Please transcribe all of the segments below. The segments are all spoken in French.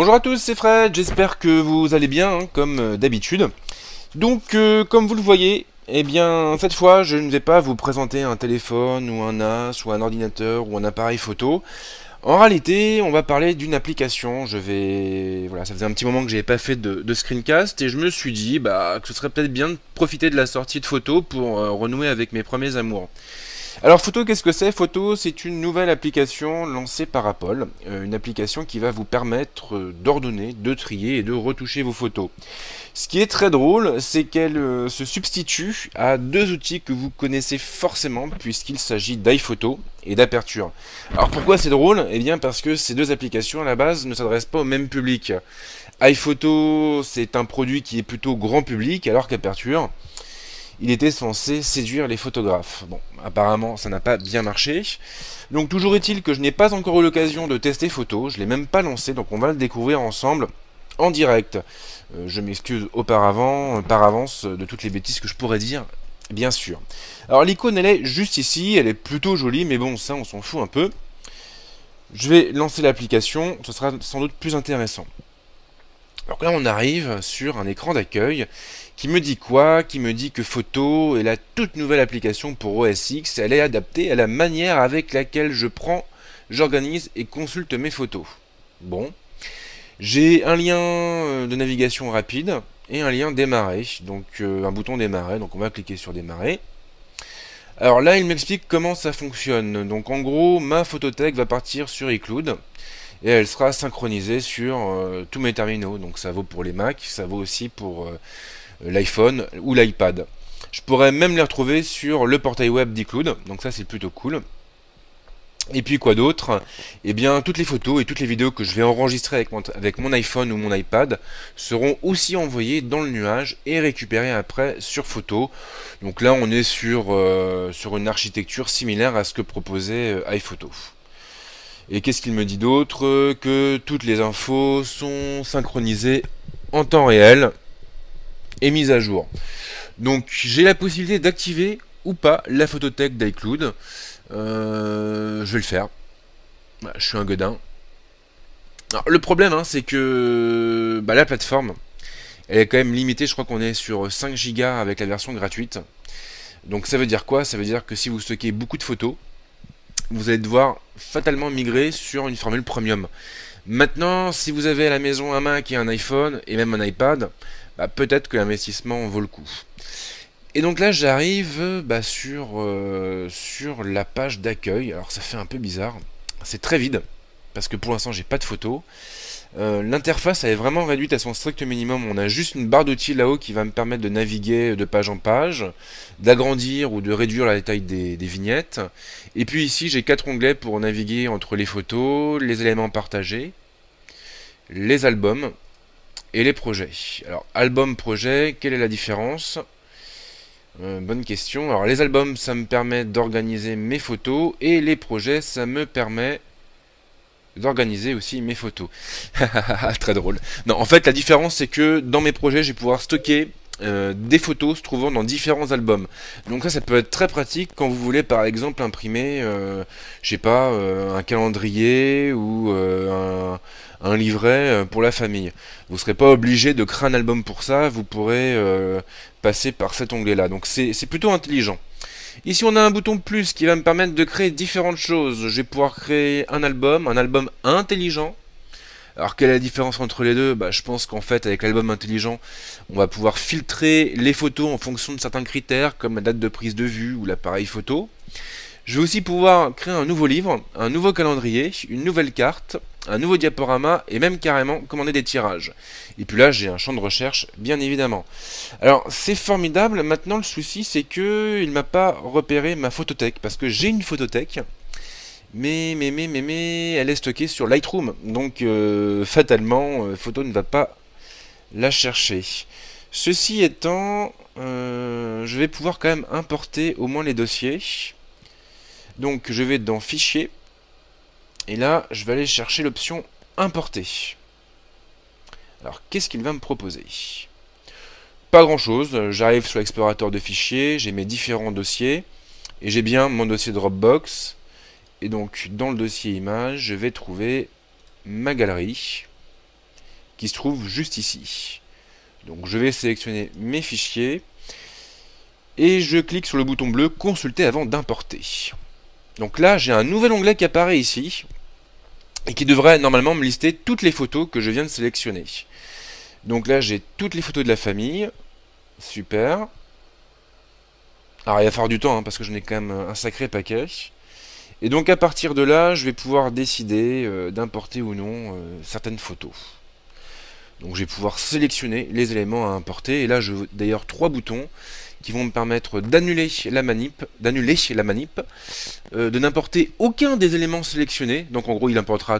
Bonjour à tous, c'est Fred, j'espère que vous allez bien, hein, comme d'habitude. Donc, comme vous le voyez, eh bien, cette fois, je ne vais pas vous présenter un téléphone, ou un NAS, ou un ordinateur, ou un appareil photo. En réalité, on va parler d'une application. Voilà, ça faisait un petit moment que j'avais pas fait de screencast, et je me suis dit, que ce serait peut-être bien de profiter de la sortie de photo pour renouer avec mes premiers amours. Alors Photo, qu'est-ce que c'est? Photo, c'est une nouvelle application lancée par Apple, une application qui va vous permettre d'ordonner, de trier et de retoucher vos photos. Ce qui est très drôle, c'est qu'elle se substitue à deux outils que vous connaissez forcément, puisqu'il s'agit d'iPhoto et d'Aperture. Alors pourquoi c'est drôle? Eh bien parce que ces deux applications à la base ne s'adressent pas au même public. iPhoto, c'est un produit qui est plutôt grand public, alors qu'Aperture, il était censé séduire les photographes. Bon, apparemment, ça n'a pas bien marché. Donc toujours est-il que je n'ai pas encore eu l'occasion de tester Photo, je ne l'ai même pas lancé, donc on va le découvrir ensemble en direct. Je m'excuse par avance, de toutes les bêtises que je pourrais dire, bien sûr. Alors l'icône, elle est juste ici, elle est plutôt jolie, mais bon, ça, on s'en fout un peu. Je vais lancer l'application, ce sera sans doute plus intéressant. Alors là, on arrive sur un écran d'accueil qui me dit quoi? Qui me dit que Photo est la toute nouvelle application pour OS X. Elle est adaptée à la manière avec laquelle je prends, j'organise et consulte mes photos. Bon. J'ai un lien de navigation rapide et un lien démarrer. Donc un bouton démarrer. Donc on va cliquer sur démarrer. Alors là, il m'explique comment ça fonctionne. Donc en gros, ma photothèque va partir sur iCloud et elle sera synchronisée sur tous mes terminaux. Donc ça vaut pour les Mac, ça vaut aussi pour l'iPhone ou l'iPad. Je pourrais même les retrouver sur le portail web d'iCloud, donc ça c'est plutôt cool. Et puis quoi d'autre? Eh bien toutes les photos et toutes les vidéos que je vais enregistrer avec mon iPhone ou mon iPad seront aussi envoyées dans le nuage et récupérées après sur Photo. Donc là on est sur une architecture similaire à ce que proposait iPhoto. Et qu'est-ce qu'il me dit d'autre? Que toutes les infos sont synchronisées en temps réel et mises à jour. Donc j'ai la possibilité d'activer ou pas la photothèque d'iCloud. Je vais le faire. Voilà, je suis un godin. Alors, le problème, hein, c'est que la plateforme, elle est quand même limitée. Je crois qu'on est sur 5 Go avec la version gratuite. Donc ça veut dire quoi? Ça veut dire que si vous stockez beaucoup de photos, vous allez devoir fatalement migrer sur une formule premium. Maintenant, si vous avez à la maison un Mac et un iPhone, et même un iPad, peut-être que l'investissement vaut le coup. Et donc là, j'arrive sur la page d'accueil. Alors ça fait un peu bizarre. C'est très vide, parce que pour l'instant, j'ai pas de photos. L'interface elle est vraiment réduite à son strict minimum. On a juste une barre d'outils là-haut qui va me permettre de naviguer de page en page, d'agrandir ou de réduire la taille des vignettes. Et puis ici j'ai 4 onglets pour naviguer entre les photos, les éléments partagés, les albums et les projets. Alors album, projet, quelle est la différence? Bonne question. Alors les albums ça me permet d'organiser mes photos et les projets ça me permet d'organiser aussi mes photos. Très drôle. Non, en fait, la différence, c'est que dans mes projets, je vais pouvoir stocker des photos se trouvant dans différents albums. Donc ça peut être très pratique quand vous voulez, par exemple, imprimer, je sais pas, un calendrier ou un livret pour la famille. Vous ne serez pas obligé de créer un album pour ça, vous pourrez passer par cet onglet-là. Donc c'est plutôt intelligent. Ici on a un bouton plus qui va me permettre de créer différentes choses. Je vais pouvoir créer un album intelligent. Alors quelle est la différence entre les deux? Je pense qu'en fait avec l'album intelligent, on va pouvoir filtrer les photos en fonction de certains critères comme la date de prise de vue ou l'appareil photo. Je vais aussi pouvoir créer un nouveau livre, un nouveau calendrier, une nouvelle carte, un nouveau diaporama et même carrément commander des tirages. Et puis là j'ai un champ de recherche bien évidemment. Alors c'est formidable, maintenant le souci c'est que il m'a pas repéré ma photothèque parce que j'ai une photothèque mais elle est stockée sur Lightroom. Donc fatalement Photo ne va pas la chercher. Ceci étant, je vais pouvoir quand même importer au moins les dossiers. Donc je vais dans Fichier. Et là, je vais aller chercher l'option Importer. Alors, qu'est-ce qu'il va me proposer? Pas grand-chose. J'arrive sur l'explorateur de fichiers, j'ai mes différents dossiers. Et j'ai bien mon dossier Dropbox. Et donc, dans le dossier images, je vais trouver ma galerie. qui se trouve juste ici. Donc je vais sélectionner mes fichiers et je clique sur le bouton bleu consulter avant d'importer. Donc là j'ai un nouvel onglet qui apparaît ici et qui devrait normalement me lister toutes les photos que je viens de sélectionner. Donc là j'ai toutes les photos de la famille, super. Alors il va falloir du temps parce que j'en ai quand même un sacré paquet. Et donc à partir de là je vais pouvoir décider d'importer ou non certaines photos. Donc je vais pouvoir sélectionner les éléments à importer. Et là, je veux d'ailleurs 3 boutons qui vont me permettre d'annuler la manip, de n'importer aucun des éléments sélectionnés. Donc en gros, il importera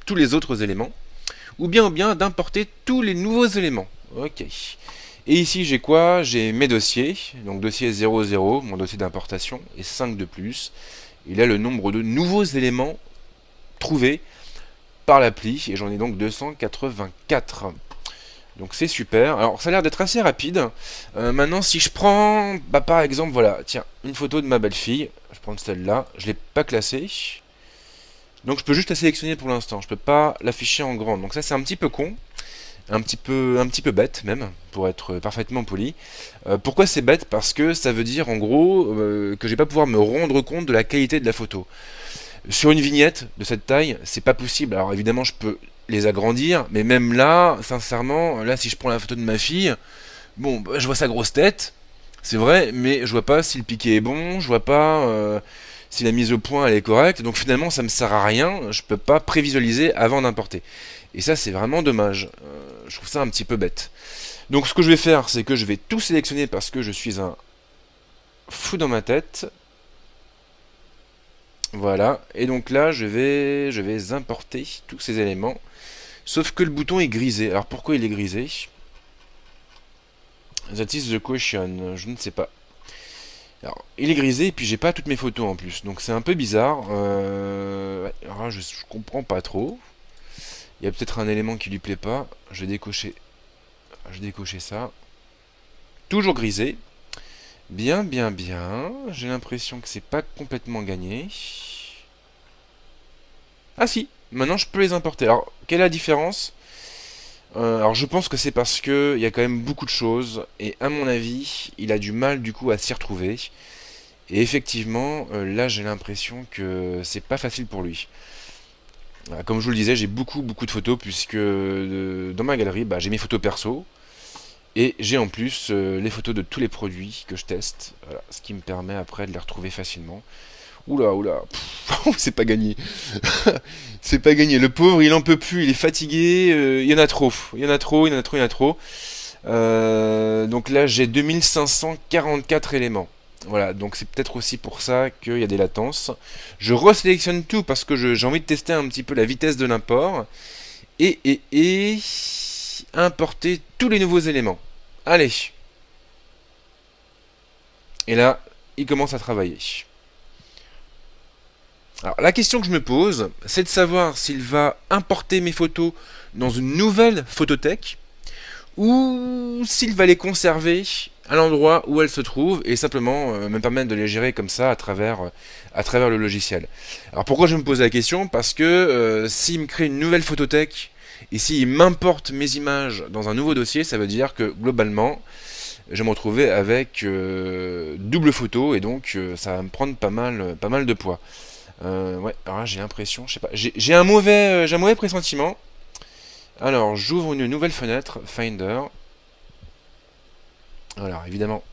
tous les autres éléments. Ou bien d'importer tous les nouveaux éléments. Ok. Et ici, j'ai quoi? J'ai mes dossiers. Donc dossier 00, mon dossier d'importation, et 5 de plus. Il a le nombre de nouveaux éléments trouvés par l'appli, et j'en ai donc 284. Donc c'est super. Alors ça a l'air d'être assez rapide. Maintenant si je prends, par exemple, voilà, tiens, une photo de ma belle-fille, je prends celle-là, je l'ai pas classée. Donc je peux juste la sélectionner pour l'instant, je peux pas l'afficher en grand. Donc ça c'est un petit peu con, un petit peu bête même, pour être parfaitement poli. Pourquoi c'est bête? Parce que ça veut dire en gros que je vais pas pouvoir me rendre compte de la qualité de la photo. Sur une vignette de cette taille, c'est pas possible. Alors évidemment, je peux les agrandir, mais même là, sincèrement, là, si je prends la photo de ma fille, bon, je vois sa grosse tête, c'est vrai, mais je vois pas si le piqué est bon, je vois pas si la mise au point elle est correcte, donc finalement, ça me sert à rien, je peux pas prévisualiser avant d'importer. Et ça, c'est vraiment dommage. Je trouve ça un petit peu bête. Donc ce que je vais faire, c'est que je vais tout sélectionner parce que je suis un fou dans ma tête. Voilà, et donc là je vais importer tous ces éléments, sauf que le bouton est grisé. Alors pourquoi il est grisé? That is the question, je ne sais pas. Alors, il est grisé et puis j'ai pas toutes mes photos en plus, donc c'est un peu bizarre. Ouais, alors là, je comprends pas trop. Il y a peut-être un élément qui lui plaît pas. Je vais décocher ça. Toujours grisé. Bien, bien, bien. J'ai l'impression que c'est pas complètement gagné. Ah si, maintenant je peux les importer. Alors, quelle est la différence? Alors je pense que c'est parce que il y a quand même beaucoup de choses, et à mon avis, il a du mal du coup à s'y retrouver. Et effectivement, là j'ai l'impression que c'est pas facile pour lui. Voilà, comme je vous le disais, j'ai beaucoup de photos, puisque dans ma galerie, j'ai mes photos perso. Et j'ai en plus les photos de tous les produits que je teste, voilà, ce qui me permet après de les retrouver facilement. Oula, oula, c'est pas gagné. C'est pas gagné. Le pauvre, il en peut plus, il est fatigué, il y en a trop. Il y en a trop, il y en a trop, il y en a trop. Donc là, j'ai 2544 éléments. Voilà, donc c'est peut-être aussi pour ça qu'il y a des latences. Je resélectionne tout parce que j'ai envie de tester un petit peu la vitesse de l'import. Et importer tous les nouveaux éléments. Allez. Et là, il commence à travailler. Alors, la question que je me pose, c'est de savoir s'il va importer mes photos dans une nouvelle photothèque ou s'il va les conserver à l'endroit où elles se trouvent et simplement me permettre de les gérer comme ça à travers le logiciel. Alors pourquoi je me pose la question? Parce que s'il me crée une nouvelle photothèque et s'il m'importe mes images dans un nouveau dossier, ça veut dire que globalement, je vais me retrouver avec double photo et donc ça va me prendre pas mal de poids. Ouais, alors là j'ai l'impression, je sais pas, j'ai un mauvais pressentiment. Alors j'ouvre une nouvelle fenêtre, Finder. Alors évidemment,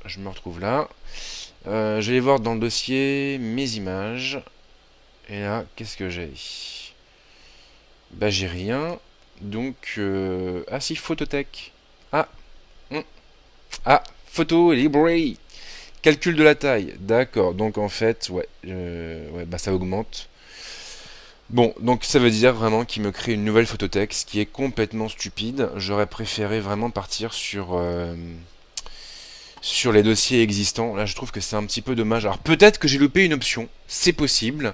je me retrouve là. Je vais voir dans le dossier mes images. Et là, qu'est-ce que j'ai? J'ai rien. Donc, ah si, photothèque. Ah, ah, photo library. Calcul de la taille. D'accord. Donc en fait, ouais, ça augmente. Bon, donc ça veut dire vraiment qu'il me crée une nouvelle photothèque, ce qui est complètement stupide. J'aurais préféré vraiment partir sur les dossiers existants. Là, je trouve que c'est un petit peu dommage. Alors peut-être que j'ai loupé une option, c'est possible.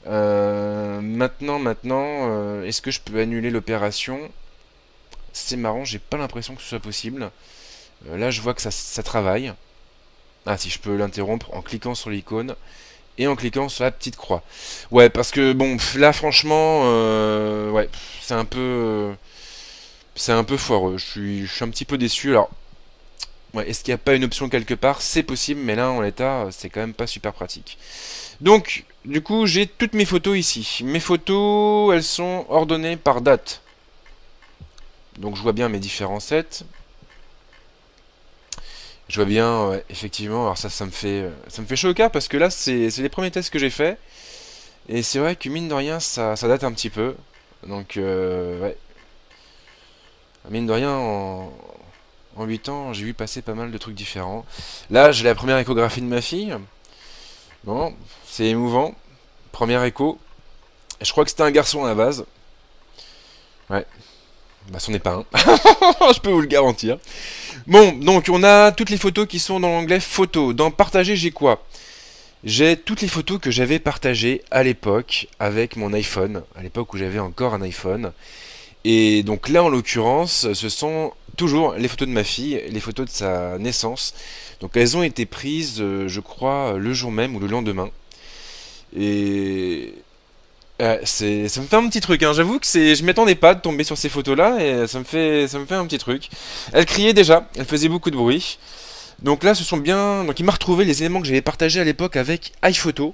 Maintenant, est-ce que je peux annuler l'opération? C'est marrant, j'ai pas l'impression que ce soit possible. Là, je vois que ça travaille. Ah, si je peux l'interrompre en cliquant sur l'icône et en cliquant sur la petite croix. Ouais, parce que bon, là, franchement, ouais, c'est un peu. C'est un peu foireux. Je suis un petit peu déçu. Alors, ouais, est-ce qu'il n'y a pas une option quelque part? C'est possible, mais là, en l'état, c'est quand même pas super pratique. Donc, du coup, j'ai toutes mes photos ici. Mes photos, elles sont ordonnées par date. Donc, je vois bien mes différents sets. Je vois bien, ouais, effectivement. Alors ça me fait chaud au cœur parce que là, c'est les premiers tests que j'ai faits. Et c'est vrai que mine de rien, ça date un petit peu. Donc, ouais. Mine de rien, en 8 ans, j'ai vu passer pas mal de trucs différents. Là, j'ai la première échographie de ma fille. Bon, c'est émouvant. Première écho. Je crois que c'était un garçon à la base. Ouais. Bah, c'en est pas un. Je peux vous le garantir. Bon, donc on a toutes les photos qui sont dans l'onglet photos. Dans partager, j'ai quoi? J'ai toutes les photos que j'avais partagées à l'époque avec mon iPhone. À l'époque où j'avais encore un iPhone. Et donc là, en l'occurrence, ce sont toujours les photos de ma fille, les photos de sa naissance. Donc elles ont été prises, je crois, le jour même ou le lendemain. Et ça me fait un petit truc, hein. J'avoue que je m'attendais pas de tomber sur ces photos-là et ça me fait un petit truc. Elle criait déjà, elle faisait beaucoup de bruit. Donc là, ce sont bien, donc il m'a retrouvé les éléments que j'avais partagés à l'époque avec iPhoto.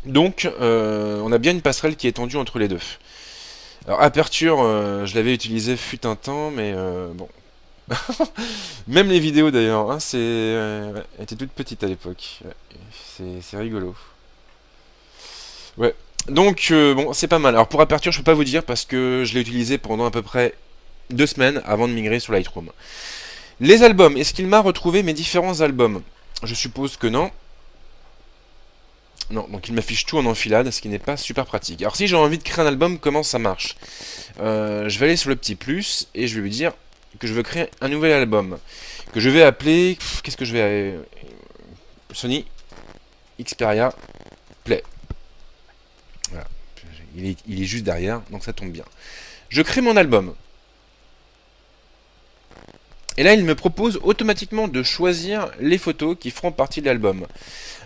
Donc, on a bien une passerelle qui est tendue entre les deux. Alors, Aperture, je l'avais utilisé fut un temps, mais bon. Même les vidéos d'ailleurs, hein, ouais, elle était toute petite à l'époque. Ouais, c'est rigolo. Ouais. Donc, bon, c'est pas mal. Alors, pour Aperture, je peux pas vous dire parce que je l'ai utilisé pendant à peu près 2 semaines avant de migrer sur Lightroom. Les albums, est-ce qu'il m'a retrouvé mes différents albums? Je suppose que non. Non, donc il m'affiche tout en enfilade, ce qui n'est pas super pratique. Alors si j'ai envie de créer un album, comment ça marche? Je vais aller sur le petit plus et je vais lui dire que je veux créer un nouvel album. Que je vais appeler... Qu'est-ce que je vais... Sony Xperia Play. Voilà. Il est juste derrière, donc ça tombe bien. Je crée mon album. Et là, il me propose automatiquement de choisir les photos qui feront partie de l'album.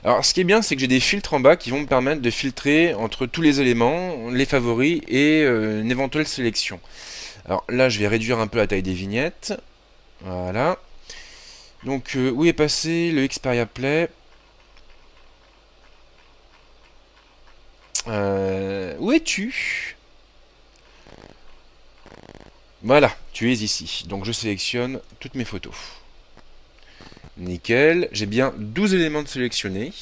Alors, ce qui est bien, c'est que j'ai des filtres en bas qui vont me permettre de filtrer entre tous les éléments, les favoris et une éventuelle sélection. Alors là, je vais réduire un peu la taille des vignettes. Voilà. Donc, où est passé le Xperia Play? Où es-tu? Voilà, tu es ici. Donc je sélectionne toutes mes photos. Nickel, j'ai bien 12 éléments de sélectionnés.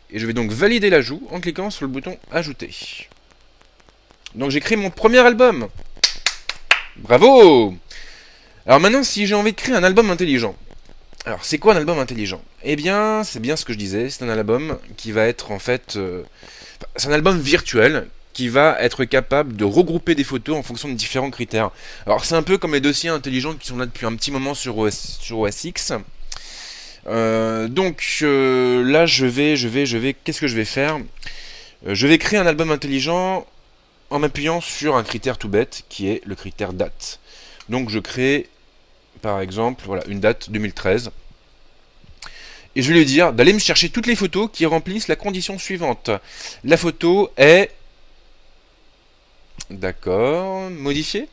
Et je vais donc valider l'ajout en cliquant sur le bouton ajouter. Donc j'ai créé mon premier album. Bravo! Alors maintenant, si j'ai envie de créer un album intelligent. Alors c'est quoi un album intelligent? Eh bien, c'est bien ce que je disais, c'est un album qui va être en fait... c'est un album virtuel qui va être capable de regrouper des photos en fonction de différents critères. Alors c'est un peu comme les dossiers intelligents qui sont là depuis un petit moment sur OS X. Donc là qu'est-ce que je vais faire? Je vais créer un album intelligent en m'appuyant sur un critère tout bête qui est le critère date. Donc je crée par exemple voilà, une date 2013. Et je vais lui dire d'aller me chercher toutes les photos qui remplissent la condition suivante. La photo est... D'accord, modifiée.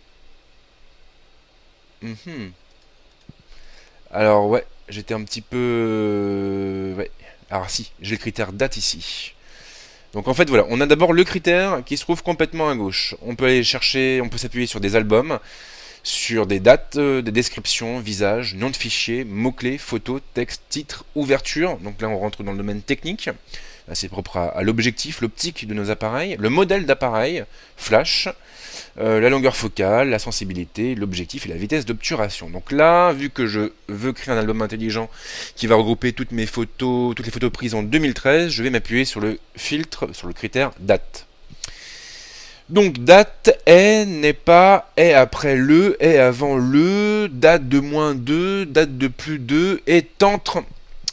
Alors ouais, j'étais un petit peu... Ouais. Alors si, j'ai le critère date ici. Donc en fait voilà, on a d'abord le critère qui se trouve complètement à gauche. On peut aller chercher, on peut s'appuyer sur des albums, sur des dates, des descriptions, visages, nom de fichier, mots-clés, photos, texte, titre, ouverture. Donc là on rentre dans le domaine technique. Là c'est propre à l'objectif, l'optique de nos appareils, le modèle d'appareil, flash, la longueur focale, la sensibilité, l'objectif et la vitesse d'obturation. Donc là, vu que je veux créer un album intelligent qui va regrouper toutes mes photos, toutes les photos prises en 2013, je vais m'appuyer sur le filtre, sur le critère date. Donc date est, n'est pas, est après le, est avant le, date de -2, date de +2, est entre.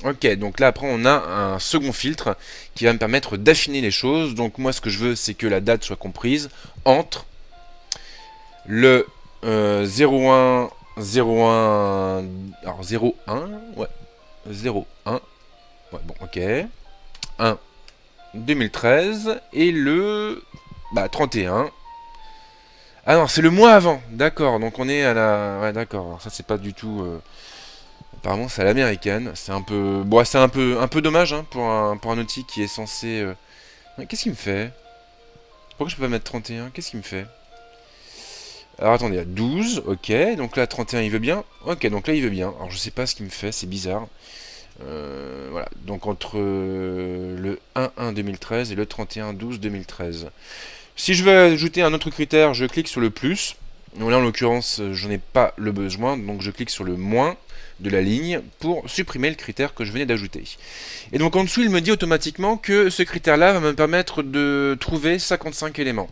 Ok, donc là après on a un second filtre qui va me permettre d'affiner les choses. Donc moi ce que je veux c'est que la date soit comprise entre le 01, 01, alors 01, ouais, 01, ouais, bon, ok, 1, 2013, et le 31. Ah non, c'est le mois avant. D'accord, donc on est à la... Ouais, d'accord. Alors ça, c'est pas du tout... Apparemment, c'est à l'américaine. C'est un peu... Bon, c'est un peu dommage hein, pour un outil qui est censé... Ouais, qu'est-ce qu'il me fait? Pourquoi je peux pas mettre 31? Qu'est-ce qu'il me fait? Alors attendez, il y a 12, ok. Donc là, 31, il veut bien. Ok, donc là, il veut bien. Alors je sais pas ce qu'il me fait, c'est bizarre. Voilà, donc entre le 1-1 2013 et le 31-12 2013. Si je veux ajouter un autre critère, je clique sur le plus. Donc là, en l'occurrence, je n'ai pas le besoin, donc je clique sur le moins de la ligne pour supprimer le critère que je venais d'ajouter. Et donc en dessous, il me dit automatiquement que ce critère-là va me permettre de trouver 55 éléments.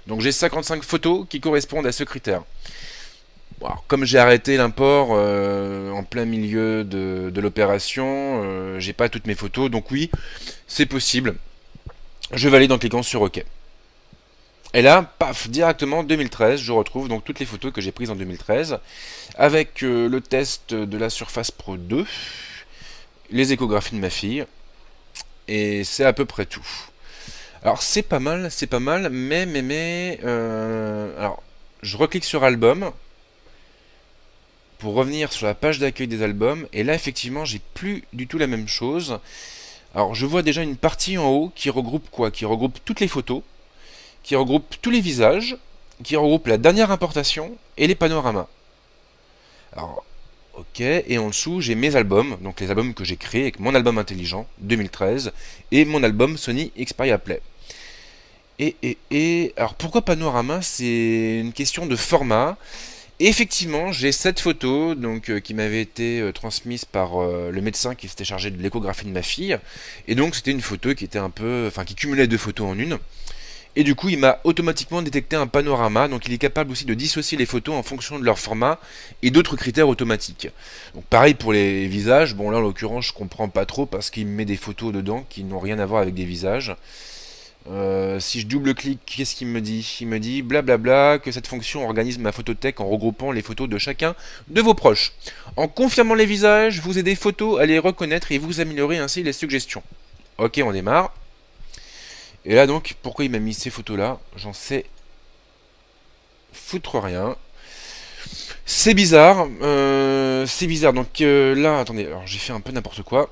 Donc j'ai 55 photos qui correspondent à ce critère. Bon, alors, comme j'ai arrêté l'import en plein milieu de l'opération, j'ai pas toutes mes photos, donc oui, c'est possible. Je valide en cliquant sur OK. Et là, paf, directement 2013, je retrouve donc toutes les photos que j'ai prises en 2013, avec le test de la Surface Pro 2, les échographies de ma fille, et c'est à peu près tout. Alors c'est pas mal, alors je reclique sur album pour revenir sur la page d'accueil des albums, et là effectivement j'ai plus du tout la même chose. Alors je vois déjà une partie en haut qui regroupe quoi? Qui regroupe toutes les photos, qui regroupe tous les visages, qui regroupe la dernière importation et les panoramas. Alors ok, et en dessous j'ai mes albums, donc les albums que j'ai créés avec mon album intelligent 2013 et mon album Sony Xperia Play. Alors pourquoi panorama? C'est une question de format. Et effectivement, j'ai cette photo donc, qui m'avait été transmise par le médecin qui s'était chargé de l'échographie de ma fille. Et donc c'était une photo qui était un peu... Enfin qui cumulait deux photos en une. Et du coup il m'a automatiquement détecté un panorama. Donc il est capable aussi de dissocier les photos en fonction de leur format et d'autres critères automatiques. Donc pareil pour les visages. Bon là en l'occurrence je comprends pas trop parce qu'il me met des photos dedans qui n'ont rien à voir avec des visages. Si je double-clique, qu'est-ce qu'il me dit? Il me dit blablabla que cette fonction organise ma photothèque en regroupant les photos de chacun de vos proches. En confirmant les visages, vous aidez photos à les reconnaître et vous améliorez ainsi les suggestions. Ok, on démarre. Et là donc, pourquoi il m'a mis ces photos-là? J'en sais foutre rien. C'est bizarre. C'est bizarre. Donc là, attendez, alors j'ai fait un peu n'importe quoi.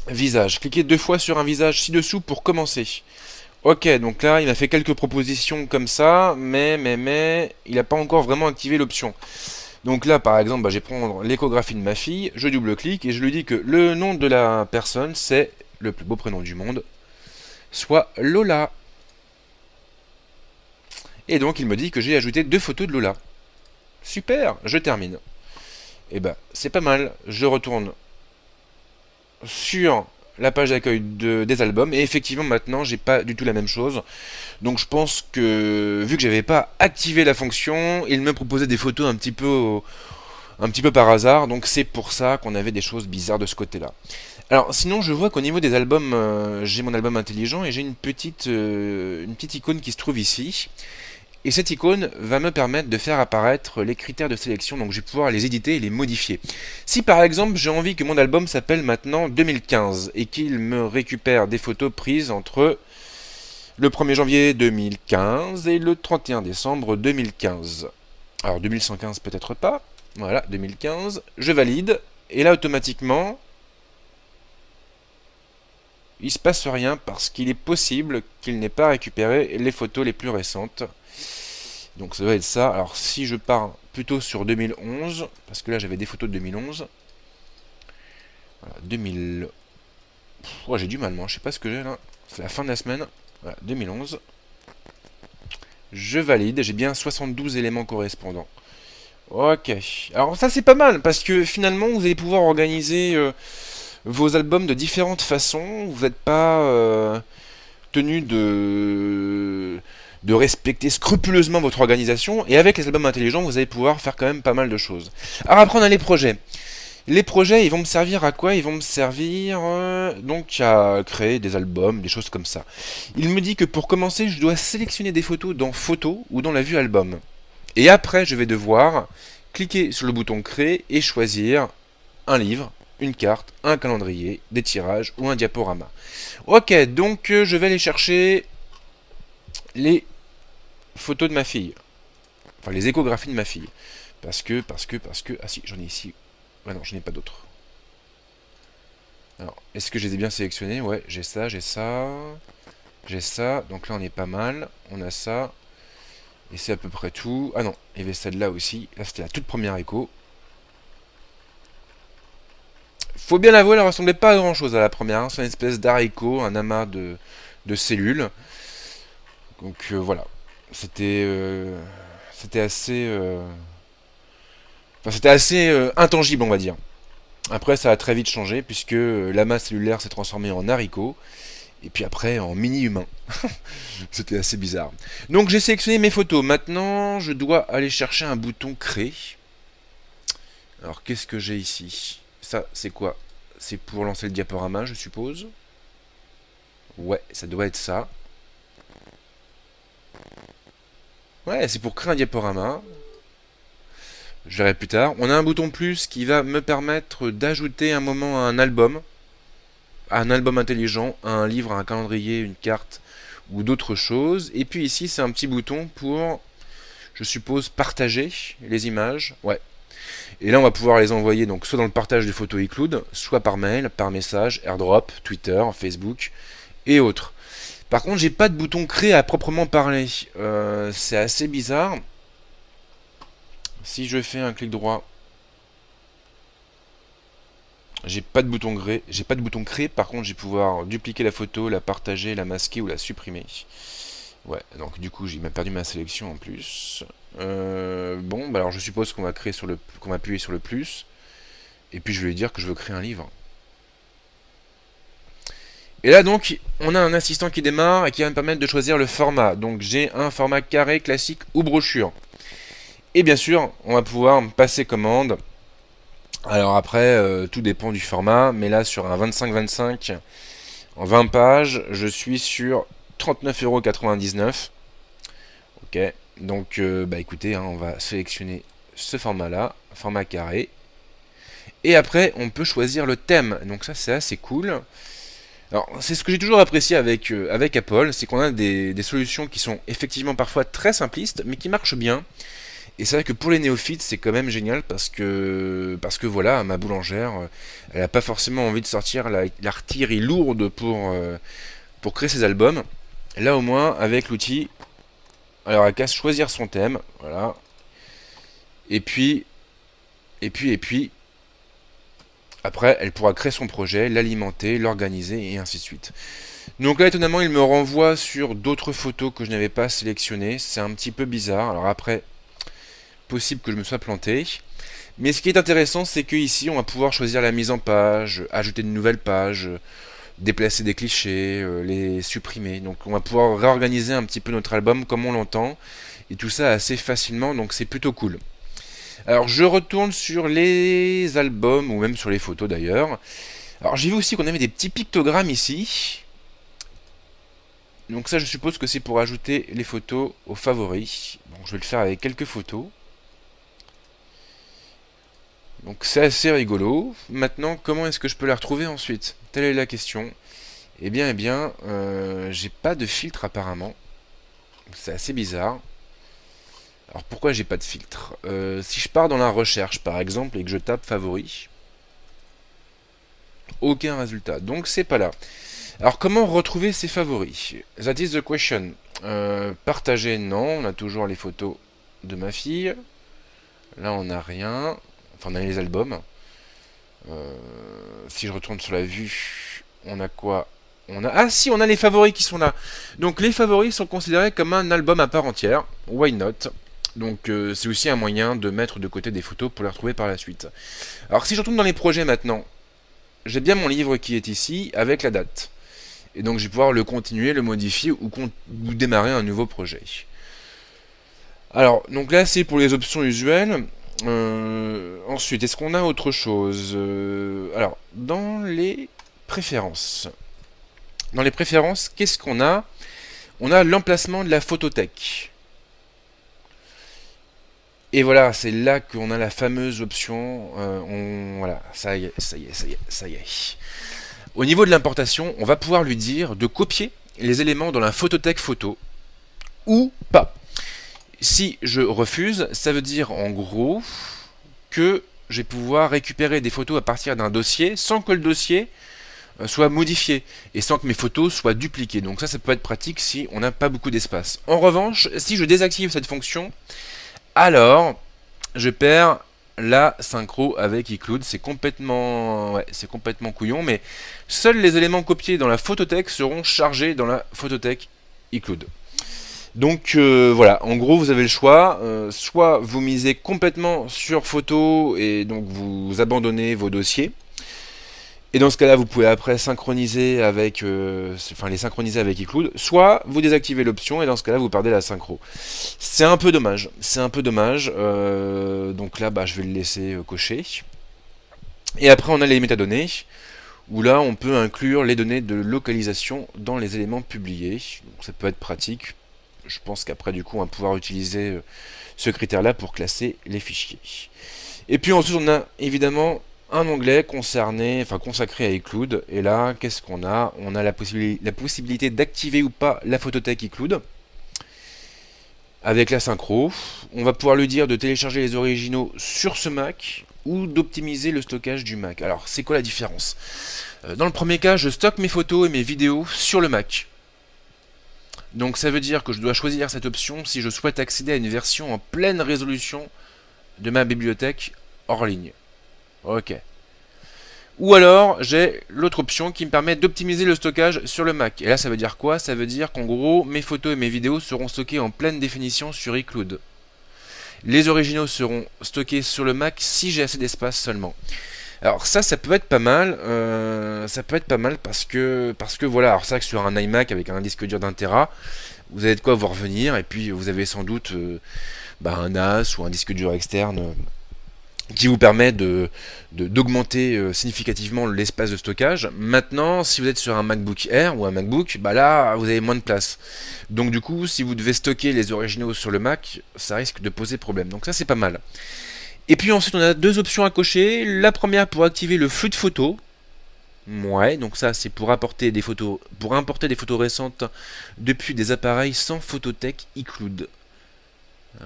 Visage. Cliquez deux fois sur un visage ci-dessous pour commencer. Ok, donc là, il m'a fait quelques propositions comme ça, mais, il n'a pas encore vraiment activé l'option. Donc là, par exemple, je vais prendre l'échographie de ma fille, je double-clique et je lui dis que le nom de la personne, c'est le plus beau prénom du monde, soit Lola. Et donc, il me dit que j'ai ajouté deux photos de Lola. Super, je termine. Et bah, c'est pas mal. Je retourne sur la page d'accueil des albums et effectivement maintenant j'ai pas du tout la même chose, donc je pense que vu que j'avais pas activé la fonction, il me proposait des photos un petit peu par hasard, donc c'est pour ça qu'on avait des choses bizarres de ce côté là. Alors sinon je vois qu'au niveau des albums, j'ai mon album intelligent et j'ai une petite icône qui se trouve ici. Et cette icône va me permettre de faire apparaître les critères de sélection, donc je vais pouvoir les éditer et les modifier. Si par exemple j'ai envie que mon album s'appelle maintenant 2015 et qu'il me récupère des photos prises entre le 1er janvier 2015 et le 31 décembre 2015. Alors 2115 peut-être pas, voilà 2015, je valide, et là automatiquement il se passe rien parce qu'il est possible qu'il n'ait pas récupéré les photos les plus récentes. Donc ça doit être ça. Alors si je pars plutôt sur 2011, parce que là j'avais des photos de 2011. Voilà, 2000... Ouais, j'ai du mal moi, je sais pas ce que j'ai là. C'est la fin de la semaine. Voilà, 2011. Je valide, j'ai bien 72 éléments correspondants. Ok. Alors ça c'est pas mal, parce que finalement vous allez pouvoir organiser vos albums de différentes façons. Vous n'êtes pas tenu de respecter scrupuleusement votre organisation, et avec les albums intelligents vous allez pouvoir faire quand même pas mal de choses. Alors après on a les projets. Les projets ils vont me servir à quoi? Ils vont me servir donc à créer des albums, des choses comme ça. Il me dit que pour commencer je dois sélectionner des photos dans photos ou dans la vue album. Et après je vais devoir cliquer sur le bouton créer et choisir un livre, une carte, un calendrier, des tirages ou un diaporama. Ok, donc je vais aller chercher les photos de ma fille. Enfin, les échographies de ma fille. Parce que... Ah si, j'en ai ici. Ouais, non, je n'ai pas d'autres. Alors, est-ce que je les ai bien sélectionnés? Ouais, j'ai ça, j'ai ça. J'ai ça. Donc là, on est pas mal. On a ça. Et c'est à peu près tout. Ah non, il y avait celle-là aussi. Là, c'était la toute première écho. Faut bien l'avouer, elle ressemblait pas à grand-chose à la première. Hein. C'est une espèce d'haricot, un amas de cellules. Donc voilà. C'était assez... Enfin, c'était assez intangible, on va dire. Après, ça a très vite changé, puisque l'amas cellulaire s'est transformé en haricot. Et puis après, en mini-humain. C'était assez bizarre. Donc j'ai sélectionné mes photos. Maintenant, je dois aller chercher un bouton créer. Alors, qu'est-ce que j'ai ici? Ça, c'est quoi? C'est pour lancer le diaporama, je suppose. Ouais, ça doit être ça. Ouais, c'est pour créer un diaporama. Je verrai plus tard. On a un bouton plus qui va me permettre d'ajouter un moment à un album intelligent, à un livre, à un calendrier, une carte ou d'autres choses. Et puis ici, c'est un petit bouton pour, je suppose, partager les images. Ouais. Et là, on va pouvoir les envoyer donc soit dans le partage de photos iCloud, soit par mail, par message, AirDrop, Twitter, Facebook et autres. Par contre, j'ai pas de bouton créer à proprement parler. C'est assez bizarre. Si je fais un clic droit, j'ai pas de bouton créer. J'ai pas de bouton créer. Par contre, je vais pouvoir dupliquer la photo, la partager, la masquer ou la supprimer. Ouais, donc du coup, j'ai même perdu ma sélection en plus. Bon, bah alors je suppose qu'on va créer sur le, qu'on va appuyer sur le plus. Et puis je vais lui dire que je veux créer un livre. Et là donc, on a un assistant qui démarre et qui va me permettre de choisir le format. Donc j'ai un format carré, classique ou brochure. Et bien sûr, on va pouvoir passer commande. Alors après, tout dépend du format. Mais là, sur un 25-25 en 20 pages, je suis sur 39,99 €. Ok, donc bah écoutez, hein, on va sélectionner ce format-là, format carré. Et après, on peut choisir le thème. Donc ça, c'est assez cool. Alors, c'est ce que j'ai toujours apprécié avec, avec Apple, c'est qu'on a des solutions qui sont effectivement parfois très simplistes, mais qui marchent bien. Et c'est vrai que pour les néophytes, c'est quand même génial parce que voilà, ma boulangère, elle n'a pas forcément envie de sortir l'artillerie lourde pour créer ses albums. Là, au moins, avec l'outil, alors elle a qu'à choisir son thème, voilà. Et puis, après, elle pourra créer son projet, l'alimenter, l'organiser et ainsi de suite. Donc là, étonnamment, il me renvoie sur d'autres photos que je n'avais pas sélectionnées. C'est un petit peu bizarre. Alors après, possible que je me sois planté. Mais ce qui est intéressant, c'est qu'ici, on va pouvoir choisir la mise en page, ajouter de nouvelles pages, déplacer des clichés, les supprimer. Donc on va pouvoir réorganiser un petit peu notre album comme on l'entend. Et tout ça assez facilement, donc c'est plutôt cool. Alors je retourne sur les albums, ou même sur les photos d'ailleurs. Alors j'ai vu aussi qu'on avait des petits pictogrammes ici. Donc ça je suppose que c'est pour ajouter les photos aux favoris. Donc je vais le faire avec quelques photos. Donc c'est assez rigolo. Maintenant, comment est-ce que je peux la retrouver ensuite? Telle est la question. Eh bien, j'ai pas de filtre apparemment. C'est assez bizarre. Alors pourquoi j'ai pas de filtre? Si je pars dans la recherche par exemple et que je tape favori, aucun résultat. Donc c'est pas là. Alors comment retrouver ces favoris? That is the question. Partager, non. On a toujours les photos de ma fille. Là on n'a rien. Enfin on a les albums. Si je retourne sur la vue, on a quoi? Ah si, on a les favoris qui sont là. Donc les favoris sont considérés comme un album à part entière. Why not? Donc c'est aussi un moyen de mettre de côté des photos pour les retrouver par la suite. Alors si je retourne dans les projets maintenant, j'ai bien mon livre qui est ici avec la date. Et donc je vais pouvoir le continuer, le modifier ou démarrer un nouveau projet. Alors, donc là c'est pour les options usuelles. Ensuite, est-ce qu'on a autre chose? Alors, dans les préférences. Dans les préférences, qu'est-ce qu'on a? On a l'emplacement de la photothèque. Et voilà, c'est là qu'on a la fameuse option. Voilà, ça y est. Au niveau de l'importation, on va pouvoir lui dire de copier les éléments dans la photothèque photo ou pas. Si je refuse, ça veut dire en gros que je vais pouvoir récupérer des photos à partir d'un dossier sans que le dossier soit modifié et sans que mes photos soient dupliquées. Donc ça peut être pratique si on n'a pas beaucoup d'espace. En revanche, si je désactive cette fonction, alors je perds la synchro avec iCloud. C'est complètement, ouais, c'est complètement couillon, mais seuls les éléments copiés dans la photothèque seront chargés dans la photothèque iCloud. Donc voilà, en gros vous avez le choix, soit vous misez complètement sur photo et donc vous abandonnez vos dossiers, et dans ce cas-là vous pouvez après synchroniser avec, les synchroniser avec iCloud, soit vous désactivez l'option et dans ce cas-là vous perdez la synchro. C'est un peu dommage, donc là je vais le laisser cocher. Et après on a les métadonnées, où là on peut inclure les données de localisation dans les éléments publiés, donc ça peut être pratique. Je pense qu'après du coup on va pouvoir utiliser ce critère là pour classer les fichiers. Et puis ensuite on a évidemment un onglet consacré à iCloud, et là qu'est-ce qu'on a? On a la possibilité d'activer ou pas la photothèque iCloud avec la synchro. On va pouvoir lui dire de télécharger les originaux sur ce Mac ou d'optimiser le stockage du Mac. Alors c'est quoi la différence? Dans le premier cas, je stocke mes photos et mes vidéos sur le Mac. Donc ça veut dire que je dois choisir cette option si je souhaite accéder à une version en pleine résolution de ma bibliothèque hors ligne. Ok. Ou alors j'ai l'autre option qui me permet d'optimiser le stockage sur le Mac. Et là ça veut dire quoi? Ça veut dire qu'en gros mes photos et mes vidéos seront stockées en pleine définition sur iCloud. Les originaux seront stockés sur le Mac si j'ai assez d'espace seulement. Alors ça peut être pas mal, parce que voilà, alors c'est vrai que sur un iMac avec un disque dur d'1 Tera, vous avez de quoi vous revenir, et puis vous avez sans doute un NAS ou un disque dur externe qui vous permet d'augmenter significativement l'espace de stockage. Maintenant, si vous êtes sur un MacBook Air ou un MacBook, là vous avez moins de place. Donc du coup, si vous devez stocker les originaux sur le Mac, ça risque de poser problème. Donc ça c'est pas mal. Et puis ensuite on a deux options à cocher. La première pour activer le flux de photos. Ouais, donc ça c'est pour importer des photos récentes depuis des appareils sans photothèque iCloud.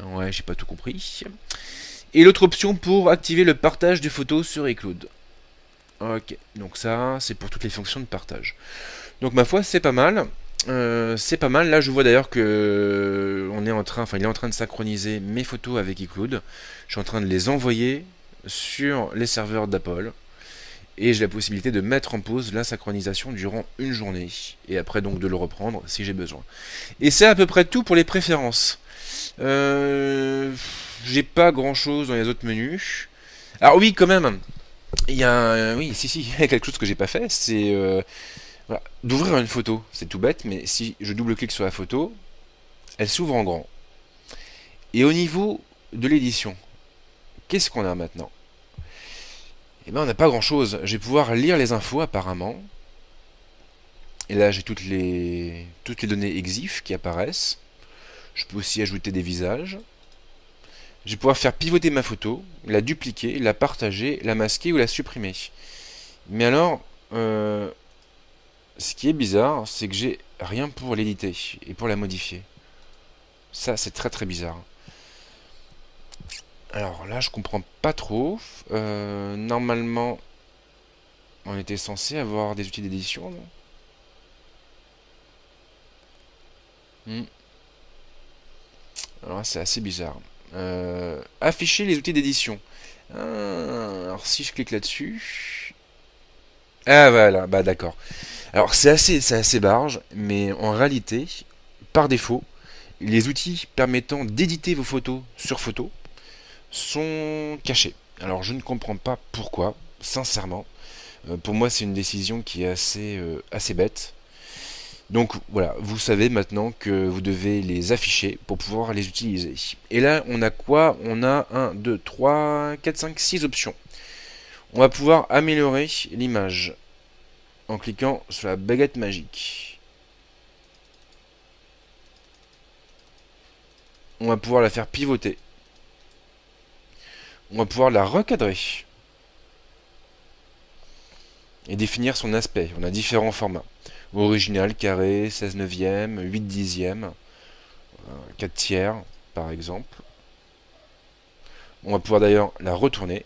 Ouais, j'ai pas tout compris. Et l'autre option pour activer le partage de photos sur iCloud. Ok, donc ça c'est pour toutes les fonctions de partage. Donc ma foi c'est pas mal. Là je vois d'ailleurs que il est en train de synchroniser mes photos avec iCloud. Je suis en train de les envoyer sur les serveurs d'Apple. Et j'ai la possibilité de mettre en pause la synchronisation durant une journée. Et après donc de le reprendre si j'ai besoin. Et c'est à peu près tout pour les préférences. J'ai pas grand chose dans les autres menus. Alors oui quand même. Il y a il y a quelque chose que j'ai pas fait, c'est voilà, d'ouvrir une photo. C'est tout bête, mais si je double-clique sur la photo, elle s'ouvre en grand. Et au niveau de l'édition, qu'est-ce qu'on a maintenant? Eh ben on n'a pas grand chose. Je vais pouvoir lire les infos apparemment. Et là j'ai toutes les données EXIF qui apparaissent. Je peux aussi ajouter des visages. Je vais pouvoir faire pivoter ma photo, la dupliquer, la partager, la masquer ou la supprimer. Mais alors, ce qui est bizarre, c'est que j'ai rien pour l'éditer et pour la modifier. Ça, c'est très très bizarre. Alors là, je comprends pas trop. Normalement, on était censé avoir des outils d'édition, non? Alors c'est assez bizarre. Afficher les outils d'édition. Alors si je clique là-dessus... Ah voilà, d'accord. Alors c'est assez barge, mais en réalité, par défaut, les outils permettant d'éditer vos photos sur photo sont cachés. Alors je ne comprends pas pourquoi, sincèrement. Pour moi c'est une décision qui est assez bête. Donc voilà, vous savez maintenant que vous devez les afficher pour pouvoir les utiliser. Et là, on a quoi? On a 1, 2, 3, 4, 5, 6 options. On va pouvoir améliorer l'image en cliquant sur la baguette magique. On va pouvoir la faire pivoter. On va pouvoir la recadrer. Et définir son aspect. On a différents formats. Original, carré, 16 neuvième, 8 dixième, 4 tiers. par exemple. On va pouvoir d'ailleurs la retourner.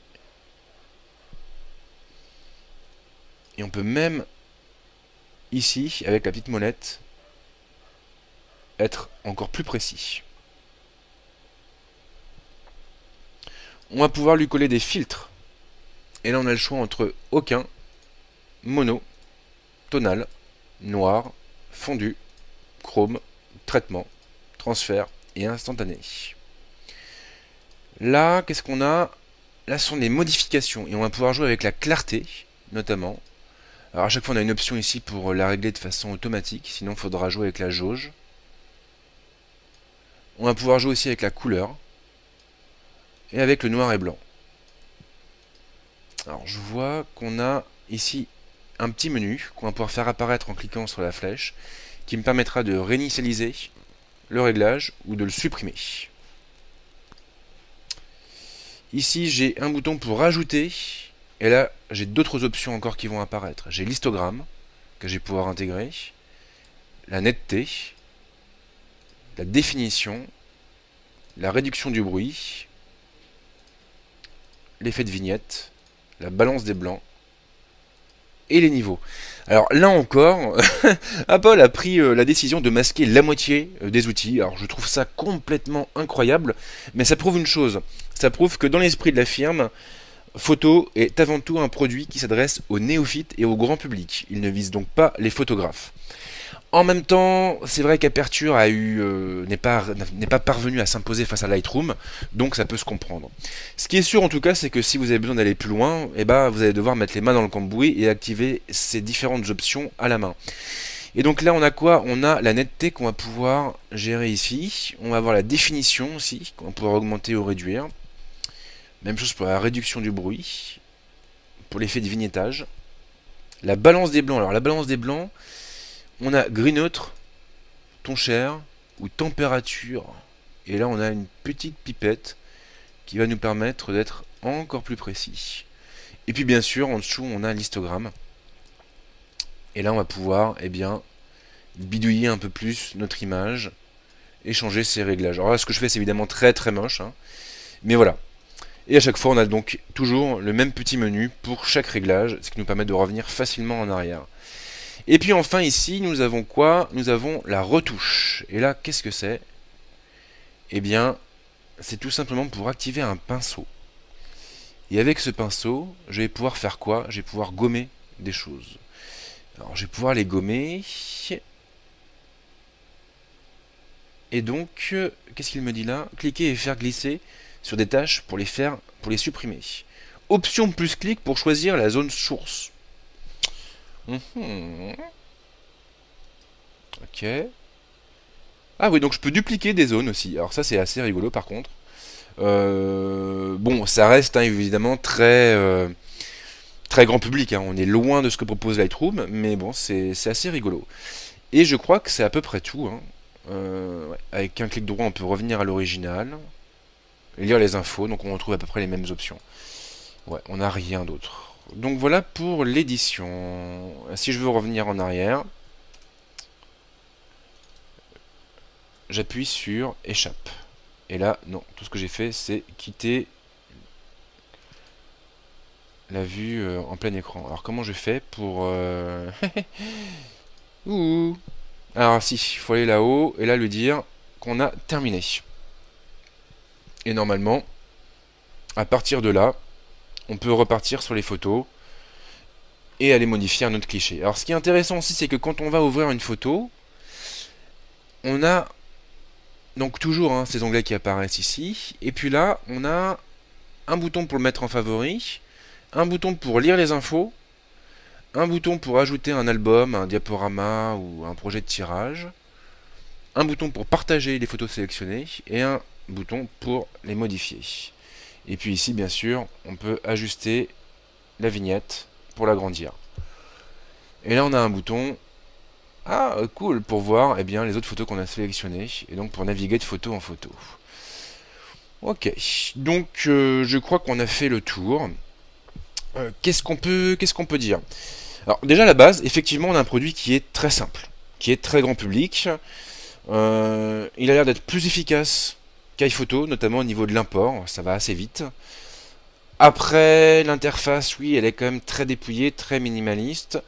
Et on peut même, ici, avec la petite molette, être encore plus précis. On va pouvoir lui coller des filtres. Et là, on a le choix entre aucun, mono, tonal, noir, fondu, chrome, traitement, transfert et instantané. Là, qu'est-ce qu'on a? Là, ce sont des modifications. Et on va pouvoir jouer avec la clarté, notamment. Alors, à chaque fois, on a une option ici pour la régler de façon automatique. Sinon, il faudra jouer avec la jauge. On va pouvoir jouer aussi avec la couleur. Et avec le noir et blanc. Alors, je vois qu'on a ici un petit menu qu'on va pouvoir faire apparaître en cliquant sur la flèche, qui me permettra de réinitialiser le réglage ou de le supprimer. Ici, j'ai un bouton pour rajouter, et là, j'ai d'autres options encore qui vont apparaître. J'ai l'histogramme, que je vais pouvoir intégrer, la netteté, la définition, la réduction du bruit, l'effet de vignette, la balance des blancs, et les niveaux. Alors là encore, Apple a pris la décision de masquer la moitié des outils. Alors je trouve ça complètement incroyable, mais ça prouve une chose. Ça prouve que dans l'esprit de la firme, Photo est avant tout un produit qui s'adresse aux néophytes et au grand public. Il ne vise donc pas les photographes. En même temps, c'est vrai qu'Aperture n'est pas parvenu à s'imposer face à Lightroom, donc ça peut se comprendre. Ce qui est sûr en tout cas, c'est que si vous avez besoin d'aller plus loin, eh ben, vous allez devoir mettre les mains dans le cambouis et activer ces différentes options à la main. Et donc là, on a quoi? On a la netteté qu'on va pouvoir gérer ici. On va avoir la définition aussi, qu'on va pouvoir augmenter ou réduire. Même chose pour la réduction du bruit, pour l'effet de vignettage. La balance des blancs. Alors la balance des blancs, on a gris neutre, ton cher ou température. Et là, on a une petite pipette qui va nous permettre d'être encore plus précis. Et puis bien sûr, en dessous, on a l'histogramme. Et là, on va pouvoir, eh bien, bidouiller un peu plus notre image et changer ses réglages. Alors là, ce que je fais, c'est évidemment très très moche, hein, mais voilà. Et à chaque fois, on a donc toujours le même petit menu pour chaque réglage, ce qui nous permet de revenir facilement en arrière. Et puis enfin ici, nous avons quoi? Nous avons la retouche. Et là, qu'est-ce que c'est? Eh bien, c'est tout simplement pour activer un pinceau. Et avec ce pinceau, je vais pouvoir faire quoi? Je vais pouvoir gommer des choses. Alors, je vais pouvoir les gommer. Et donc, qu'est-ce qu'il me dit là? Cliquer et faire glisser sur des tâches pour les supprimer. Option plus clic pour choisir la zone source. Ok. Ah oui, donc je peux dupliquer des zones aussi. Alors ça, c'est assez rigolo par contre. Bon, ça reste hein, évidemment très grand public. Hein. On est loin de ce que propose Lightroom, mais bon, c'est assez rigolo. Et je crois que c'est à peu près tout. Hein. Ouais. Avec un clic droit, on peut revenir à l'original, lire les infos, donc on retrouve à peu près les mêmes options. Ouais, on n'a rien d'autre. Donc voilà pour l'édition. Si je veux revenir en arrière, j'appuie sur échappe. Et là, non, tout ce que j'ai fait, c'est quitter la vue en plein écran. Alors comment je fais pour... Ouh. Alors si, il faut aller là-haut et là lui dire qu'on a terminé. Et normalement, à partir de là, on peut repartir sur les photos et aller modifier un autre cliché. Alors ce qui est intéressant aussi, c'est que quand on va ouvrir une photo, on a donc toujours hein, ces onglets qui apparaissent ici. Et puis là, on a un bouton pour le mettre en favori, un bouton pour lire les infos, un bouton pour ajouter un album, un diaporama ou un projet de tirage, un bouton pour partager les photos sélectionnées et un bouton pour les modifier. Et puis ici, bien sûr, on peut ajuster la vignette pour l'agrandir. Et là, on a un bouton cool pour voir eh bien, les autres photos qu'on a sélectionnées et donc pour naviguer de photo en photo. Ok, donc je crois qu'on a fait le tour. Qu'est-ce qu'on peut dire? Alors déjà à la base, effectivement, on a un produit qui est très simple, qui est très grand public. Il a l'air d'être plus efficace qu'iPhoto, notamment au niveau de l'import, ça va assez vite. Après, l'interface, oui, elle est quand même très dépouillée, très minimaliste.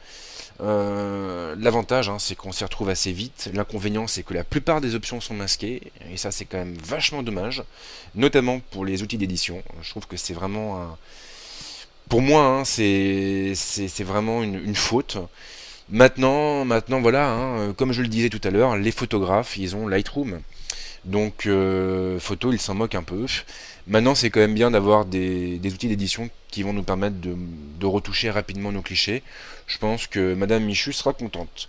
L'avantage, c'est qu'on s'y retrouve assez vite. L'inconvénient, c'est que la plupart des options sont masquées, et ça, c'est quand même vachement dommage, notamment pour les outils d'édition. Je trouve que c'est vraiment pour moi, c'est vraiment une faute. Maintenant, voilà, comme je le disais tout à l'heure, les photographes, ils ont Lightroom. Donc, photo, ils s'en moquent un peu. Maintenant, c'est quand même bien d'avoir des outils d'édition qui vont nous permettre de retoucher rapidement nos clichés. Je pense que Madame Michu sera contente.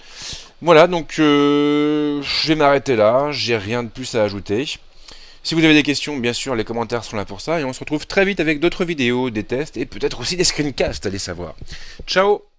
Voilà, donc je vais m'arrêter là. J'ai rien de plus à ajouter. Si vous avez des questions, bien sûr, les commentaires sont là pour ça. Et on se retrouve très vite avec d'autres vidéos, des tests et peut-être aussi des screencasts, allez savoir. Ciao!